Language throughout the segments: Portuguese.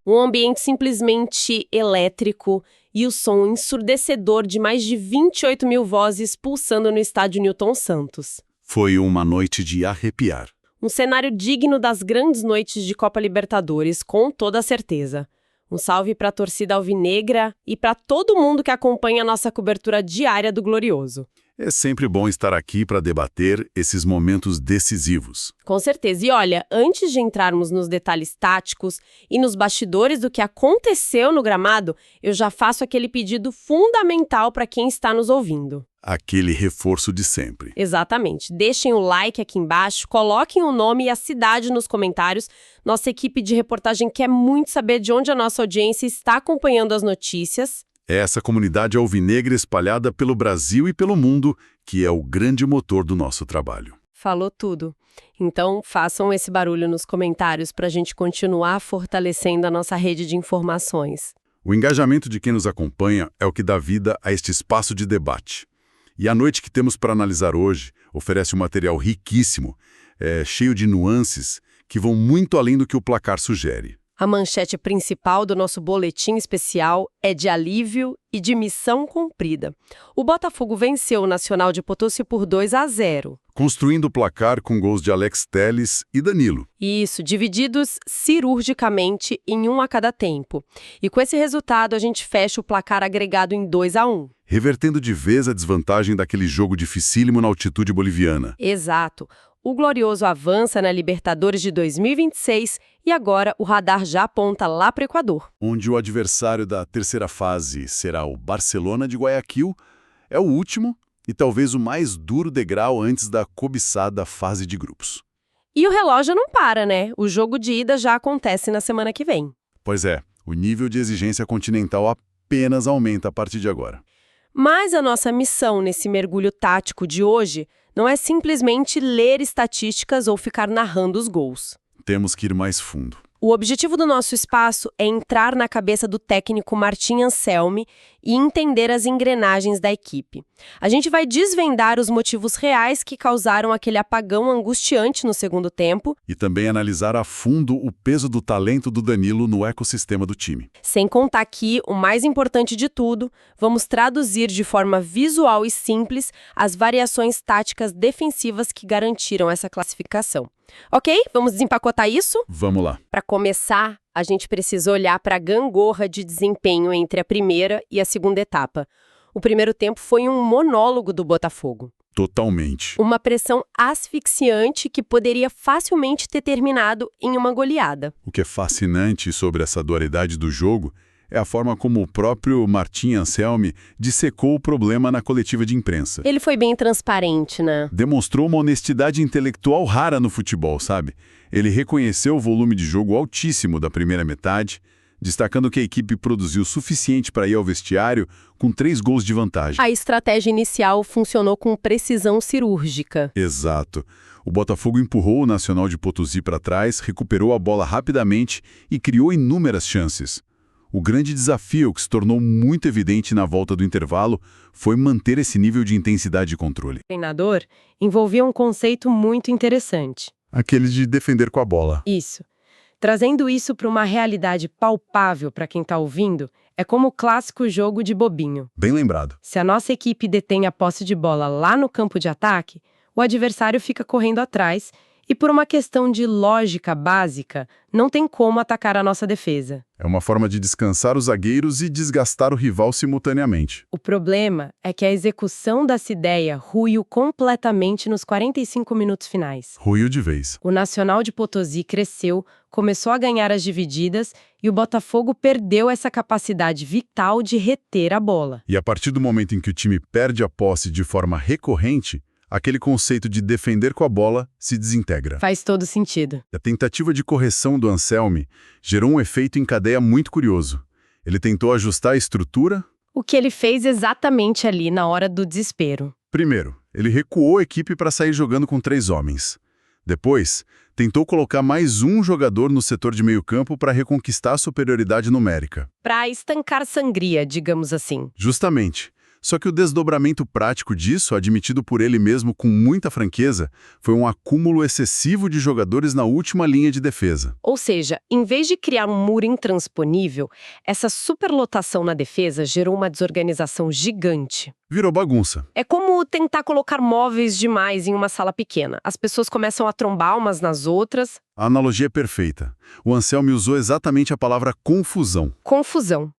Um ambiente simplesmente elétrico e o som ensurdecedor de mais de 28 mil vozes pulsando no estádio Newton Santos. Foi uma noite de arrepiar. Um cenário digno das grandes noites de Copa Libertadores, com toda certeza. Um salve para a torcida alvinegra e para todo mundo que acompanha a nossa cobertura diária do Glorioso. É sempre bom estar aqui para debater esses momentos decisivos. Com certeza. E olha, antes de entrarmos nos detalhes táticos e nos bastidores do que aconteceu no gramado, eu já faço aquele pedido fundamental para quem está nos ouvindo. Aquele reforço de sempre. Exatamente. Deixem o like aqui embaixo, coloquem o nome e a cidade nos comentários. Nossa equipe de reportagem quer muito saber de onde a nossa audiência está acompanhando as notícias. É essa comunidade alvinegra espalhada pelo Brasil e pelo mundo que é o grande motor do nosso trabalho. Falou tudo. Então, façam esse barulho nos comentários para a gente continuar fortalecendo a nossa rede de informações. O engajamento de quem nos acompanha é o que dá vida a este espaço de debate. E a noite que temos para analisar hoje oferece um material riquíssimo, cheio de nuances que vão muito além do que o placar sugere. A manchete principal do nosso boletim especial é de alívio e de missão cumprida. O Botafogo venceu o Nacional de Potosí por 2-0. Construindo o placar com gols de Alex Telles e Danilo. Isso, divididos cirurgicamente em um a cada tempo. E com esse resultado, a gente fecha o placar agregado em 2-1. Revertendo de vez a desvantagem daquele jogo dificílimo na altitude boliviana. Exato. O Glorioso avança na Libertadores de 2026 e agora o radar já aponta lá para o Equador. Onde o adversário da terceira fase será o Barcelona de Guayaquil, é o último e talvez o mais duro degrau antes da cobiçada fase de grupos. E o relógio não para, né? O jogo de ida já acontece na semana que vem. Pois é, o nível de exigência continental apenas aumenta a partir de agora. Mas a nossa missão nesse mergulho tático de hoje não é simplesmente ler estatísticas ou ficar narrando os gols. Temos que ir mais fundo. O objetivo do nosso espaço é entrar na cabeça do técnico Martim Anselmi e entender as engrenagens da equipe. A gente vai desvendar os motivos reais que causaram aquele apagão angustiante no segundo tempo. E também analisar a fundo o peso do talento do Danilo no ecossistema do time. Sem contar que, o mais importante de tudo, vamos traduzir de forma visual e simples as variações táticas defensivas que garantiram essa classificação. Ok? Vamos desempacotar isso? Vamos lá. Para começar, a gente precisa olhar para a gangorra de desempenho entre a primeira e a segunda etapa. O primeiro tempo foi um monólogo do Botafogo. Totalmente. Uma pressão asfixiante que poderia facilmente ter terminado em uma goleada. O que é fascinante sobre essa dualidade do jogo é a forma como o próprio Martim Anselmi dissecou o problema na coletiva de imprensa. Ele foi bem transparente, né? Demonstrou uma honestidade intelectual rara no futebol, sabe? Ele reconheceu o volume de jogo altíssimo da primeira metade, destacando que a equipe produziu o suficiente para ir ao vestiário com 3 gols de vantagem. A estratégia inicial funcionou com precisão cirúrgica. Exato. O Botafogo empurrou o Nacional de Potosí para trás, recuperou a bola rapidamente e criou inúmeras chances. O grande desafio, que se tornou muito evidente na volta do intervalo, foi manter esse nível de intensidade e controle. O treinador envolvia um conceito muito interessante. Aquele de defender com a bola. Isso. Trazendo isso para uma realidade palpável para quem está ouvindo, é como o clássico jogo de bobinho. Bem lembrado. Se a nossa equipe detém a posse de bola lá no campo de ataque, o adversário fica correndo atrás e, por uma questão de lógica básica, não tem como atacar a nossa defesa. É uma forma de descansar os zagueiros e desgastar o rival simultaneamente. O problema é que a execução dessa ideia ruiu completamente nos 45 minutos finais. Ruiu de vez. O Nacional de Potosí cresceu, começou a ganhar as divididas e o Botafogo perdeu essa capacidade vital de reter a bola. E a partir do momento em que o time perde a posse de forma recorrente, aquele conceito de defender com a bola se desintegra. Faz todo sentido. A tentativa de correção do Anselmi gerou um efeito em cadeia muito curioso. Ele tentou ajustar a estrutura. O que ele fez exatamente ali na hora do desespero. Primeiro, ele recuou a equipe para sair jogando com 3 homens. Depois, tentou colocar mais um jogador no setor de meio-campo para reconquistar a superioridade numérica. Para estancar sangria, digamos assim. Justamente. Só que o desdobramento prático disso, admitido por ele mesmo com muita franqueza, foi um acúmulo excessivo de jogadores na última linha de defesa. Ou seja, em vez de criar um muro intransponível, essa superlotação na defesa gerou uma desorganização gigante. Virou bagunça. É como tentar colocar móveis demais em uma sala pequena. As pessoas começam a trombar umas nas outras. A analogia é perfeita. O Anselmi usou exatamente a palavra confusão. Confusão.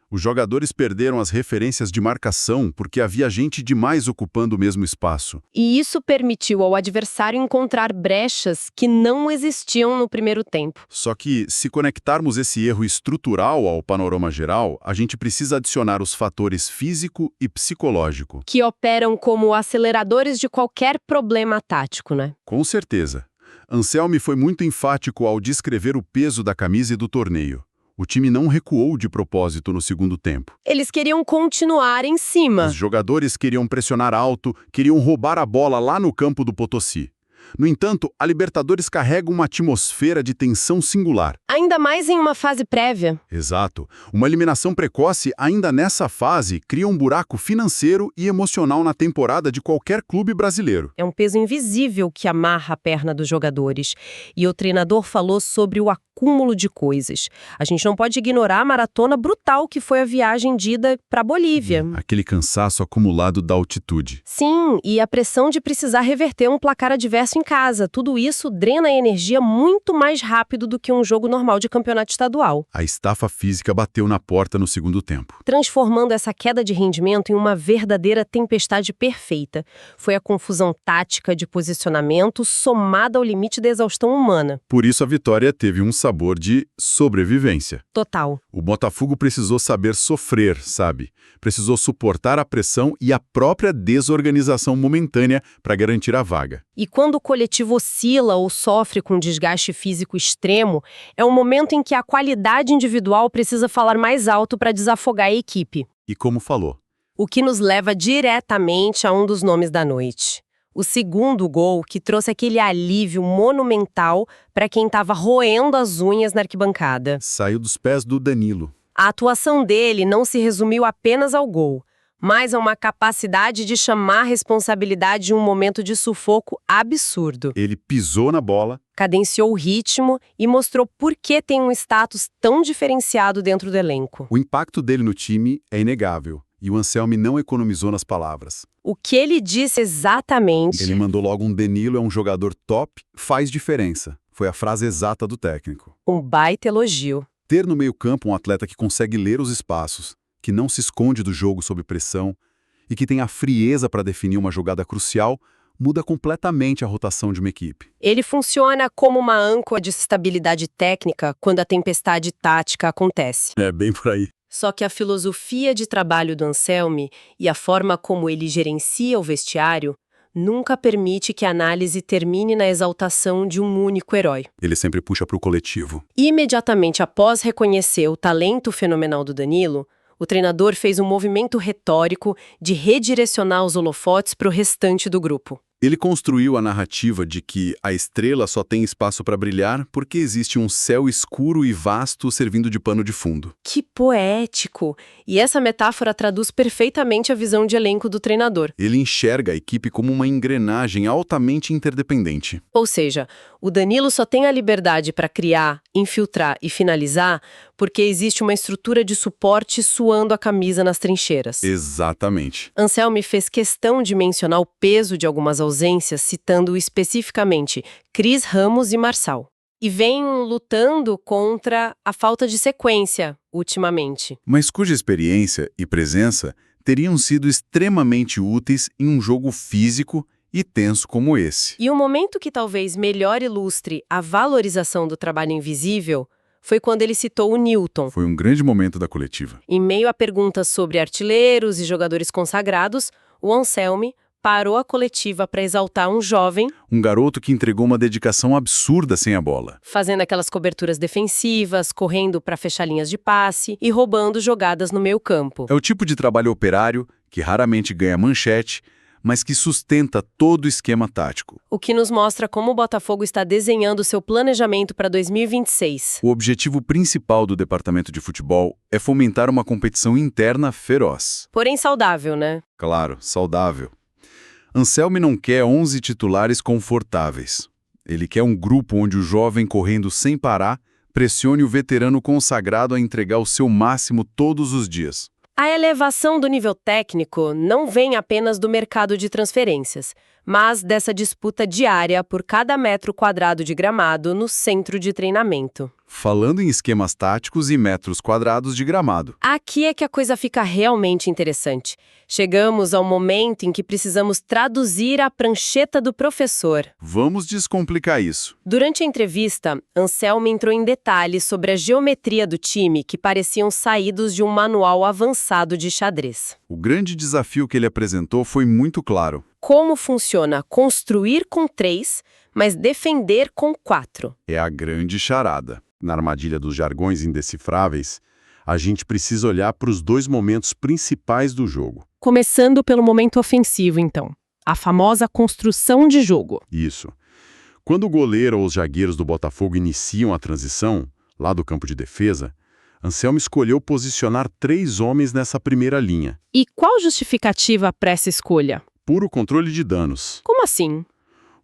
Os jogadores perderam as referências de marcação porque havia gente demais ocupando o mesmo espaço. E isso permitiu ao adversário encontrar brechas que não existiam no primeiro tempo. Só que, se conectarmos esse erro estrutural ao panorama geral, a gente precisa adicionar os fatores físico e psicológico. Que operam como aceleradores de qualquer problema tático, né? Com certeza. Anselmi foi muito enfático ao descrever o peso da camisa e do torneio. O time não recuou de propósito no segundo tempo. Eles queriam continuar em cima. Os jogadores queriam pressionar alto, queriam roubar a bola lá no campo do Potosí. No entanto, a Libertadores carrega uma atmosfera de tensão singular. Ainda mais em uma fase prévia. Exato. Uma eliminação precoce, ainda nessa fase, cria um buraco financeiro e emocional na temporada de qualquer clube brasileiro. É um peso invisível que amarra a perna dos jogadores. E o treinador falou sobre o acúmulo de coisas. A gente não pode ignorar a maratona brutal que foi a viagem de ida para a Bolívia. Aquele cansaço acumulado da altitude. Sim, e a pressão de precisar reverter um placar adverso em casa. Tudo isso drena a energia muito mais rápido do que um jogo normal de campeonato estadual. A estafa física bateu na porta no segundo tempo. Transformando essa queda de rendimento em uma verdadeira tempestade perfeita. Foi a confusão tática de posicionamento somada ao limite da exaustão humana. Por isso a vitória teve um sabor de sobrevivência. Total. O Botafogo precisou saber sofrer, sabe? Precisou suportar a pressão e a própria desorganização momentânea para garantir a vaga. E quando o coletivo oscila ou sofre com desgaste físico extremo, é um momento em que a qualidade individual precisa falar mais alto para desafogar a equipe. E como falou? O que nos leva diretamente a um dos nomes da noite. O segundo gol que trouxe aquele alívio monumental para quem estava roendo as unhas na arquibancada. Saiu dos pés do Danilo. A atuação dele não se resumiu apenas ao gol, mas a uma capacidade de chamar a responsabilidade em um momento de sufoco absurdo. Ele pisou na bola, Cadenciou o ritmo e mostrou por que tem um status tão diferenciado dentro do elenco. o impacto dele no time é inegável. E o Anselmi não economizou nas palavras. O que ele disse exatamente... Ele mandou logo um Danilo é um jogador top, faz diferença. Foi a frase exata do técnico. Um baita elogio. Ter no meio-campo um atleta que consegue ler os espaços, que não se esconde do jogo sob pressão e que tem a frieza para definir uma jogada crucial, muda completamente a rotação de uma equipe. Ele funciona como uma âncora de estabilidade técnica quando a tempestade tática acontece. É bem por aí. Só que a filosofia de trabalho do Anselmi e a forma como ele gerencia o vestiário nunca permite que a análise termine na exaltação de um único herói. Ele sempre puxa para o coletivo. Imediatamente após reconhecer o talento fenomenal do Danilo, o treinador fez um movimento retórico de redirecionar os holofotes para o restante do grupo. Ele construiu a narrativa de que a estrela só tem espaço para brilhar porque existe um céu escuro e vasto servindo de pano de fundo. Que poético! E essa metáfora traduz perfeitamente a visão de elenco do treinador. Ele enxerga a equipe como uma engrenagem altamente interdependente. Ou seja, o Danilo só tem a liberdade para criar, infiltrar e finalizar porque existe uma estrutura de suporte suando a camisa nas trincheiras. Exatamente. Anselmi fez questão de mencionar o peso de algumas ausências, citando especificamente Cris Ramos e Marçal. E vem lutando contra a falta de sequência, ultimamente. Mas cuja experiência e presença teriam sido extremamente úteis em um jogo físico e tenso como esse. E o momento que talvez melhor ilustre a valorização do trabalho invisível foi quando ele citou o Newton. Foi um grande momento da coletiva. Em meio a perguntas sobre artilheiros e jogadores consagrados, o Anselmi parou a coletiva para exaltar um jovem, Um garoto que entregou uma dedicação absurda sem a bola. fazendo aquelas coberturas defensivas, correndo para fechar linhas de passe e roubando jogadas no meio campo. É o tipo de trabalho operário que raramente ganha manchete, mas que sustenta todo o esquema tático. O que nos mostra como o Botafogo está desenhando seu planejamento para 2026. O objetivo principal do departamento de futebol é fomentar uma competição interna feroz. Porém saudável, né? Claro, saudável. Anselmi não quer 11 titulares confortáveis. Ele quer um grupo onde o jovem, correndo sem parar, pressione o veterano consagrado a entregar o seu máximo todos os dias. A elevação do nível técnico não vem apenas do mercado de transferências, mas dessa disputa diária por cada metro quadrado de gramado no centro de treinamento. Falando em esquemas táticos e metros quadrados de gramado. Aqui é que a coisa fica realmente interessante. Chegamos ao momento em que precisamos traduzir a prancheta do professor. Vamos descomplicar isso. Durante a entrevista, Anselmi entrou em detalhes sobre a geometria do time que pareciam saídos de um manual avançado de xadrez. O grande desafio que ele apresentou foi muito claro. Como funciona construir com 3, mas defender com 4. É a grande charada. Na armadilha dos jargões indecifráveis, a gente precisa olhar para os dois momentos principais do jogo. Começando pelo momento ofensivo, então. A famosa construção de jogo. Isso. Quando o goleiro ou os zagueiros do Botafogo iniciam a transição, lá do campo de defesa, Anselmi escolheu posicionar 3 homens nessa primeira linha. E qual justificativa para essa escolha? Puro controle de danos. Como assim?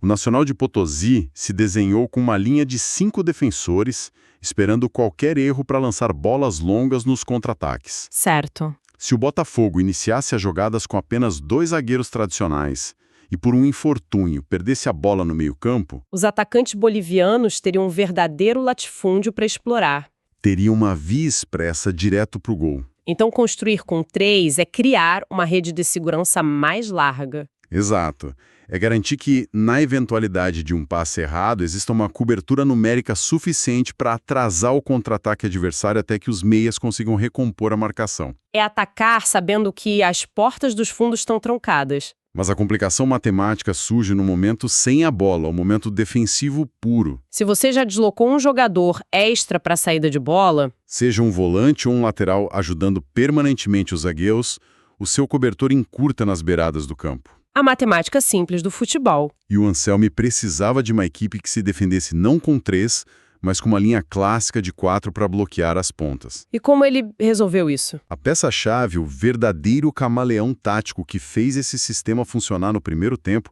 O Nacional de Potosí se desenhou com uma linha de 5 defensores, esperando qualquer erro para lançar bolas longas nos contra-ataques. Certo. Se o Botafogo iniciasse as jogadas com apenas 2 zagueiros tradicionais e por um infortúnio perdesse a bola no meio-campo, Os atacantes bolivianos teriam um verdadeiro latifúndio para explorar. teria uma via expressa direto para o gol. Então, construir com 3 é criar uma rede de segurança mais larga. Exato. É garantir que, na eventualidade de um passe errado, exista uma cobertura numérica suficiente para atrasar o contra-ataque adversário até que os meias consigam recompor a marcação. É atacar sabendo que as portas dos fundos estão trancadas. Mas a complicação matemática surge no momento sem a bola, o momento defensivo puro. Se você já deslocou um jogador extra para a saída de bola, Seja um volante ou um lateral ajudando permanentemente os zagueiros, o seu cobertor encurta nas beiradas do campo. a matemática simples do futebol. E o Anselmi precisava de uma equipe que se defendesse não com 3, mas com uma linha clássica de 4 para bloquear as pontas. E como ele resolveu isso? A peça-chave, o verdadeiro camaleão tático que fez esse sistema funcionar no primeiro tempo,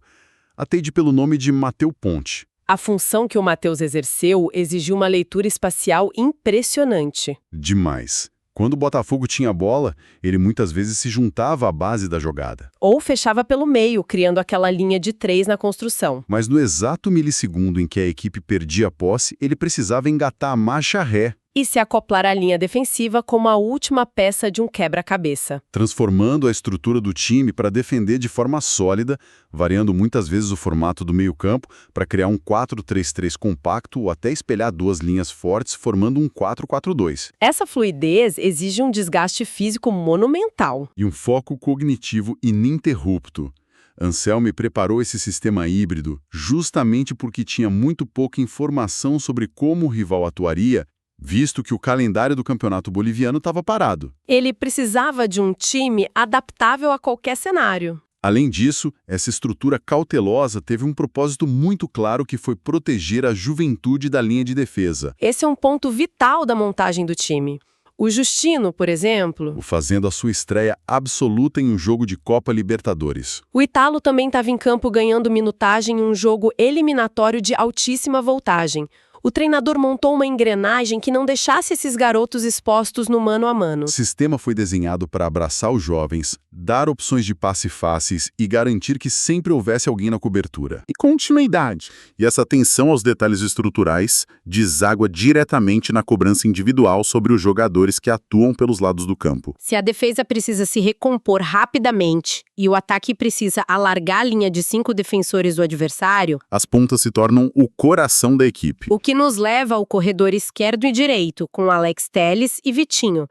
atende pelo nome de Matheus Ponte. A função que o Matheus exerceu exigiu uma leitura espacial impressionante. Demais. Quando o Botafogo tinha a bola, ele muitas vezes se juntava à base da jogada. Ou fechava pelo meio, criando aquela linha de 3 na construção. Mas no exato milissegundo em que a equipe perdia a posse, ele precisava engatar a marcha ré, E se acoplar à linha defensiva como a última peça de um quebra-cabeça. transformando a estrutura do time para defender de forma sólida, variando muitas vezes o formato do meio-campo para criar um 4-3-3 compacto ou até espelhar 2 linhas fortes, formando um 4-4-2. Essa fluidez exige um desgaste físico monumental. E um foco cognitivo ininterrupto. Anselmi preparou esse sistema híbrido justamente porque tinha muito pouca informação sobre como o rival atuaria, visto que o calendário do campeonato boliviano estava parado. Ele precisava de um time adaptável a qualquer cenário. Além disso, essa estrutura cautelosa teve um propósito muito claro que foi proteger a juventude da linha de defesa, Esse é um ponto vital da montagem do time. O Justino, por exemplo, o fazendo a sua estreia absoluta em um jogo de Copa Libertadores. o Ítalo também estava em campo ganhando minutagem em um jogo eliminatório de altíssima voltagem. O treinador montou uma engrenagem que não deixasse esses garotos expostos no mano a mano. O sistema foi desenhado para abraçar os jovens, dar opções de passe fáceis e garantir que sempre houvesse alguém na cobertura. E continuidade. E essa atenção aos detalhes estruturais deságua diretamente na cobrança individual sobre os jogadores que atuam pelos lados do campo. Se a defesa precisa se recompor rapidamente e o ataque precisa alargar a linha de 5 defensores do adversário, As pontas se tornam o coração da equipe. o que nos leva ao corredor esquerdo e direito, com Alex Telles e Vitinho.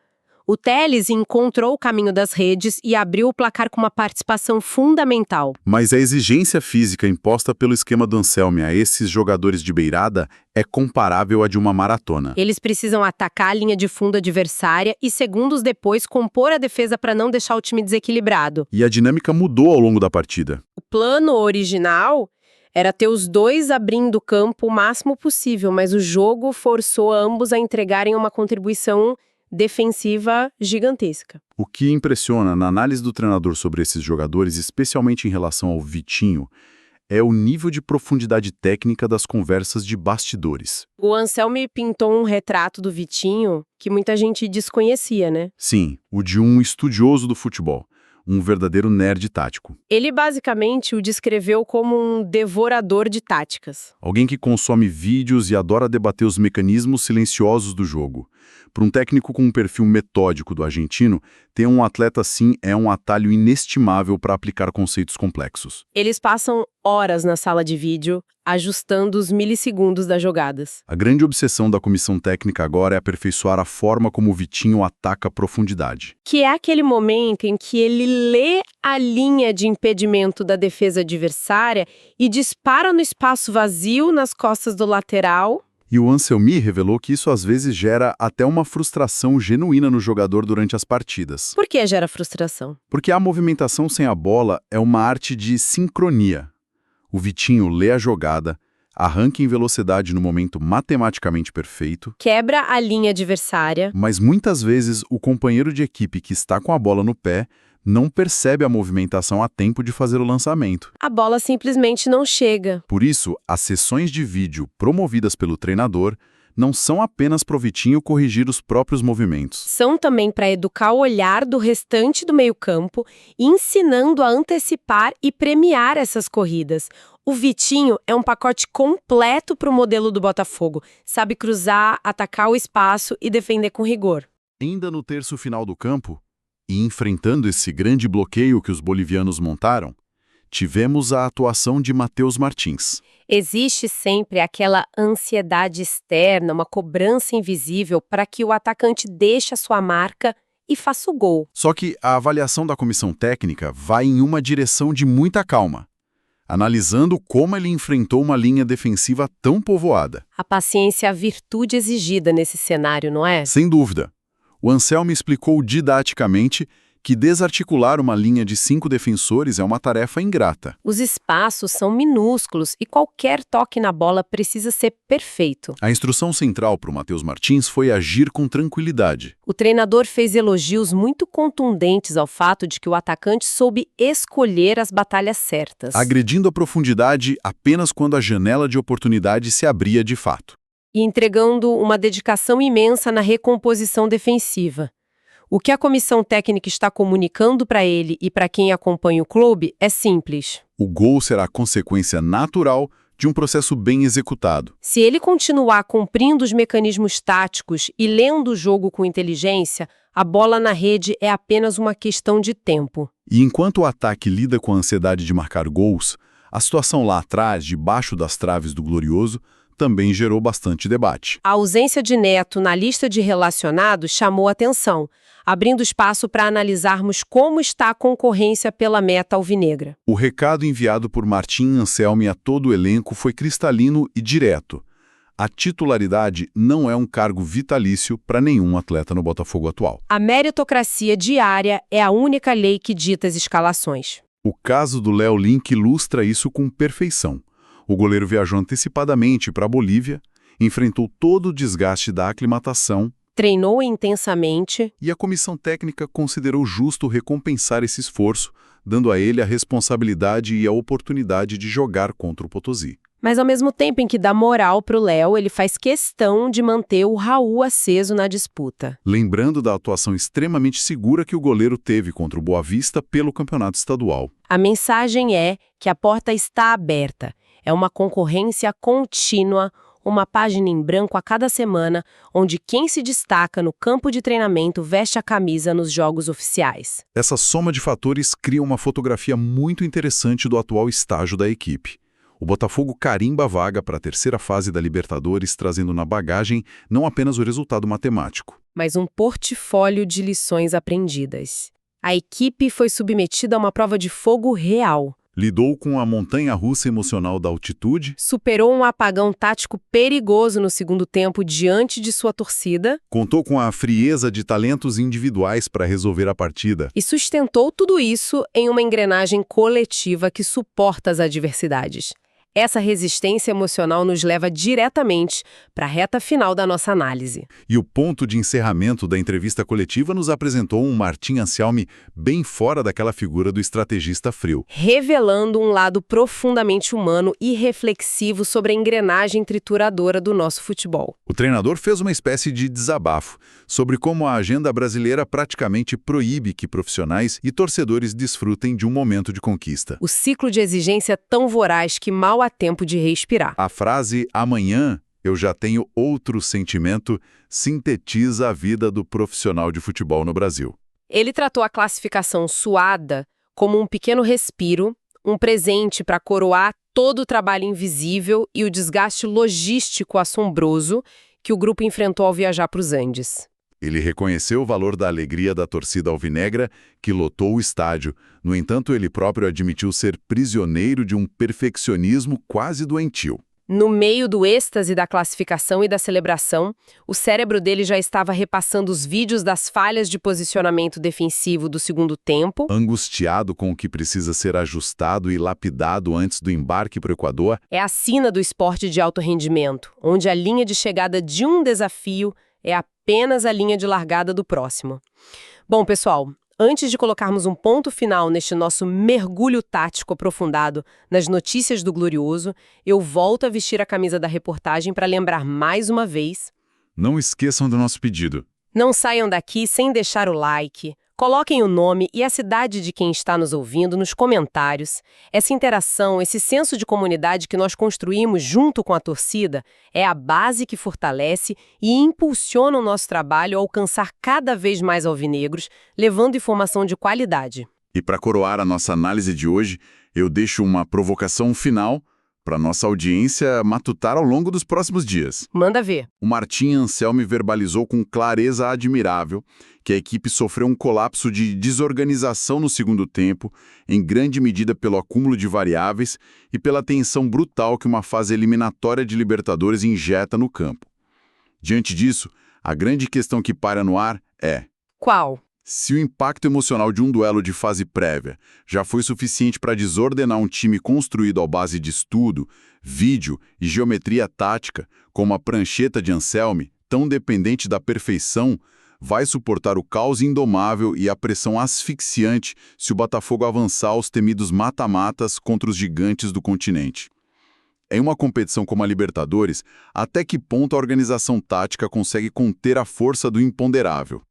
O Telles encontrou o caminho das redes e abriu o placar com uma participação fundamental. Mas a exigência física imposta pelo esquema do Anselmi a esses jogadores de beirada é comparável à de uma maratona. Eles precisam atacar a linha de fundo adversária e, segundos depois, compor a defesa para não deixar o time desequilibrado. E a dinâmica mudou ao longo da partida. O plano original era ter os dois abrindo o campo o máximo possível, mas o jogo forçou ambos a entregarem uma contribuição defensiva gigantesca. O que impressiona na análise do treinador sobre esses jogadores, especialmente em relação ao Vitinho, é o nível de profundidade técnica das conversas de bastidores. O Anselmi pintou um retrato do Vitinho que muita gente desconhecia, né? Sim, o de um estudioso do futebol, um verdadeiro nerd tático. Ele basicamente o descreveu como um devorador de táticas. Alguém que consome vídeos e adora debater os mecanismos silenciosos do jogo. Para um técnico com um perfil metódico do argentino, ter um atleta assim é um atalho inestimável para aplicar conceitos complexos. Eles passam horas na sala de vídeo, ajustando os milissegundos das jogadas. A grande obsessão da comissão técnica agora é aperfeiçoar a forma como o Vitinho ataca a profundidade. Que é aquele momento em que ele lê a linha de impedimento da defesa adversária e dispara no espaço vazio nas costas do lateral. E o Anselmi revelou que isso às vezes gera até uma frustração genuína no jogador durante as partidas. Por que gera frustração? Porque a movimentação sem a bola é uma arte de sincronia. O Vitinho lê a jogada, arranca em velocidade no momento matematicamente perfeito, Quebra a linha adversária. mas muitas vezes o companheiro de equipe que está com a bola no pé não percebe a movimentação a tempo de fazer o lançamento. A bola simplesmente não chega. Por isso, as sessões de vídeo promovidas pelo treinador não são apenas para o Vitinho corrigir os próprios movimentos. São também para educar o olhar do restante do meio-campo, ensinando a antecipar e premiar essas corridas. O Vitinho é um pacote completo para o modelo do Botafogo. Sabe cruzar, atacar o espaço e defender com rigor. Ainda no terço final do campo, e enfrentando esse grande bloqueio que os bolivianos montaram, tivemos a atuação de Matheus Martins. Existe sempre aquela ansiedade externa, uma cobrança invisível para que o atacante deixe a sua marca e faça o gol. Só que a avaliação da comissão técnica vai em uma direção de muita calma, analisando como ele enfrentou uma linha defensiva tão povoada. A paciência é a virtude exigida nesse cenário, não é? Sem dúvida. O Anselmi explicou didaticamente que desarticular uma linha de 5 defensores é uma tarefa ingrata. Os espaços são minúsculos e qualquer toque na bola precisa ser perfeito. A instrução central para o Matheus Martins foi agir com tranquilidade. O treinador fez elogios muito contundentes ao fato de que o atacante soube escolher as batalhas certas. Agredindo a profundidade apenas quando a janela de oportunidade se abria de fato. E entregando uma dedicação imensa na recomposição defensiva. O que a comissão técnica está comunicando para ele e para quem acompanha o clube é simples. O gol será consequência natural de um processo bem executado. Se ele continuar cumprindo os mecanismos táticos e lendo o jogo com inteligência, a bola na rede é apenas uma questão de tempo. E enquanto o ataque lida com a ansiedade de marcar gols, a situação lá atrás, debaixo das traves do Glorioso, também gerou bastante debate. A ausência de Neto na lista de relacionados chamou atenção, abrindo espaço para analisarmos como está a concorrência pela meta alvinegra. O recado enviado por Martim Anselmi a todo o elenco foi cristalino e direto. A titularidade não é um cargo vitalício para nenhum atleta no Botafogo atual. A meritocracia diária é a única lei que dita as escalações. O caso do Léo Link ilustra isso com perfeição. O goleiro viajou antecipadamente para a Bolívia, enfrentou todo o desgaste da aclimatação, treinou intensamente e a comissão técnica considerou justo recompensar esse esforço, dando a ele a responsabilidade e a oportunidade de jogar contra o Potosí. Mas ao mesmo tempo em que dá moral para o Léo, ele faz questão de manter o Raul aceso na disputa. Lembrando da atuação extremamente segura que o goleiro teve contra o Boa Vista pelo campeonato estadual. A mensagem é que a porta está aberta. É uma concorrência contínua, uma página em branco a cada semana, onde quem se destaca no campo de treinamento veste a camisa nos jogos oficiais. Essa soma de fatores cria uma fotografia muito interessante do atual estágio da equipe. O Botafogo carimba a vaga para a terceira fase da Libertadores, trazendo na bagagem não apenas o resultado matemático. Mas um portfólio de lições aprendidas. A equipe foi submetida a uma prova de fogo real. Lidou com a montanha-russa emocional da altitude, Superou um apagão tático perigoso no segundo tempo diante de sua torcida contou com a frieza de talentos individuais para resolver a partida. e sustentou tudo isso em uma engrenagem coletiva que suporta as adversidades. Essa resistência emocional nos leva diretamente para a reta final da nossa análise. E o ponto de encerramento da entrevista coletiva nos apresentou um Martin Anselmi bem fora daquela figura do estrategista frio. Revelando um lado profundamente humano e reflexivo sobre a engrenagem trituradora do nosso futebol. O treinador fez uma espécie de desabafo sobre como a agenda brasileira praticamente proíbe que profissionais e torcedores desfrutem de um momento de conquista. O ciclo de exigência tão voraz que mal há tempo de respirar. A frase "amanhã eu já tenho outro sentimento" sintetiza a vida do profissional de futebol no Brasil. Ele tratou a classificação suada como um pequeno respiro, um presente para coroar todo o trabalho invisível e o desgaste logístico assombroso que o grupo enfrentou ao viajar para os Andes. Ele reconheceu o valor da alegria da torcida alvinegra, que lotou o estádio. No entanto, ele próprio admitiu ser prisioneiro de um perfeccionismo quase doentio. No meio do êxtase da classificação e da celebração, o cérebro dele já estava repassando os vídeos das falhas de posicionamento defensivo do segundo tempo, Angustiado com o que precisa ser ajustado e lapidado antes do embarque para o Equador, É a sina do esporte de alto rendimento, onde a linha de chegada de um desafio é apenas a linha de largada do próximo. Bom, pessoal, antes de colocarmos um ponto final neste nosso mergulho tático aprofundado nas notícias do Glorioso, eu volto a vestir a camisa da reportagem para lembrar mais uma vez: não esqueçam do nosso pedido. não saiam daqui sem deixar o like. Coloquem o nome e a cidade de quem está nos ouvindo nos comentários. Essa interação, esse senso de comunidade que nós construímos junto com a torcida é a base que fortalece e impulsiona o nosso trabalho a alcançar cada vez mais alvinegros, levando informação de qualidade. E para coroar a nossa análise de hoje, eu deixo uma provocação final para nossa audiência matutar ao longo dos próximos dias. Manda ver. O Martin Anselmi verbalizou com clareza admirável que a equipe sofreu um colapso de desorganização no segundo tempo, em grande medida pelo acúmulo de variáveis e pela tensão brutal que uma fase eliminatória de Libertadores injeta no campo. Diante disso, a grande questão que paira no ar é: Qual? se o impacto emocional de um duelo de fase prévia já foi suficiente para desordenar um time construído à base de estudo, vídeo e geometria tática, como a prancheta de Anselmi, tão dependente da perfeição, vai suportar o caos indomável e a pressão asfixiante se o Botafogo avançar aos temidos mata-matas contra os gigantes do continente. Em uma competição como a Libertadores, até que ponto a organização tática consegue conter a força do imponderável?